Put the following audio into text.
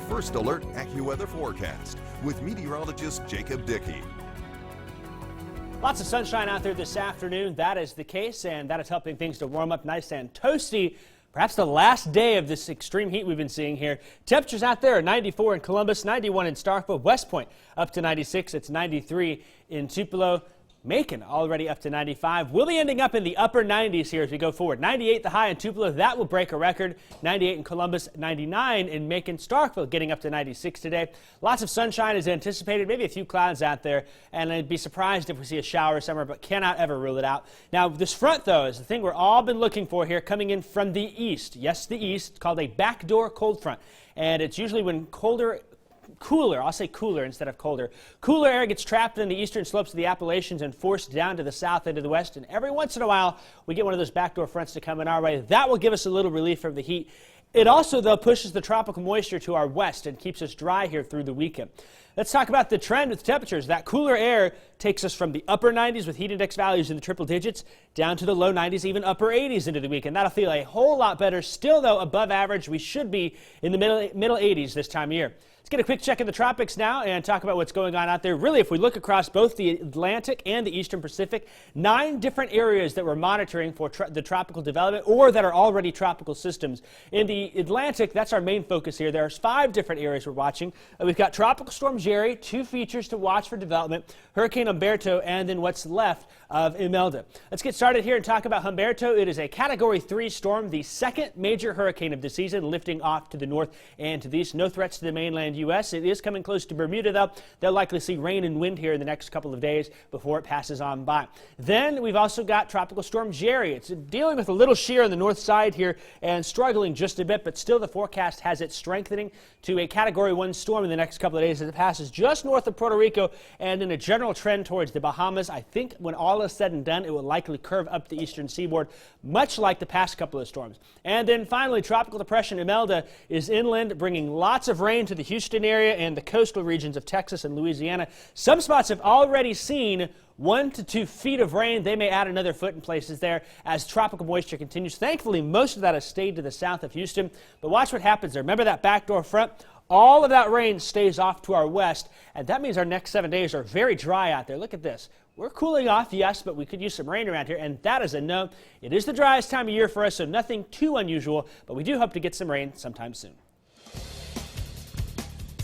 First Alert AccuWeather forecast with meteorologist Jacob Dickey. Lots of sunshine out there this afternoon. That is the case, and that is helping things to warm up nice and toasty. Perhaps the last day of this extreme heat we've been seeing here. Temperatures out there are 94 in Columbus, 91 in Starkville, West Point up to 96. It's 93 in Tupelo. Macon already up to 95. We'll be ending up in the upper 90s here as we go forward. 98 the high in Tupelo. That will break a record. 98 in Columbus, 99 in Macon. Starkville getting up to 96 today. Lots of sunshine is anticipated. Maybe a few clouds out there. And I'd be surprised if we see a shower somewhere, but cannot ever rule it out. Now, this front, though, is the thing we're all been looking for here, coming in from the east. Yes, the east, called a backdoor cold front. And it's usually when cooler, I'll say cooler instead of colder. Cooler air gets trapped in the eastern slopes of the Appalachians and forced down to the south and to the west. And every once in a while, we get one of those backdoor fronts to come in our way. That will give us a little relief from the heat. It also, though, pushes the tropical moisture to our west and keeps us dry here through the weekend. Let's talk about the trend with temperatures. That cooler air takes us from the upper 90s with heat index values in the triple digits down to the low 90s, even upper 80s into the weekend. That'll feel a whole lot better. Still, though, above average. We should be in the middle 80s this time of year. Let's get a quick check of the tropics now and talk about what's going on out there. Really, if we look across both the Atlantic and the Eastern Pacific, 9 different areas that we're monitoring for the tropical development or that are already tropical systems. In the Atlantic, that's our main focus here. There's 5 different areas we're watching. We've got Tropical Storm Jerry, 2 features to watch for development, Hurricane Humberto, and then what's left of Imelda. Let's get started here and talk about Humberto. It is a Category 3 storm, the second major hurricane of the season, lifting off to the north and to the east. No threats to the mainland U.S. It is coming close to Bermuda, though. They'll likely see rain and wind here in the next couple of days before it passes on by. Then we've also got Tropical Storm Jerry. It's dealing with a little shear on the north side here and struggling just a bit, but still the forecast has it strengthening to a Category 1 storm in the next couple of days as it passes just north of Puerto Rico and in a general trend towards the Bahamas. I think when all is said and done, it will likely curve up the eastern seaboard, much like the past couple of storms. And then finally, Tropical Depression Imelda is inland, bringing lots of rain to the Houston area and the coastal regions of Texas and Louisiana. Some spots have already seen 1 to 2 feet of rain. They may add another foot in places there as tropical moisture continues. Thankfully, most of that has stayed to the south of Houston. But watch what happens there. Remember that backdoor front? All of that rain stays off to our west, and that means our next 7 days are very dry out there. Look at this. We're cooling off, yes, but we could use some rain around here, and that is a no. It is the driest time of year for us, so nothing too unusual, but we do hope to get some rain sometime soon.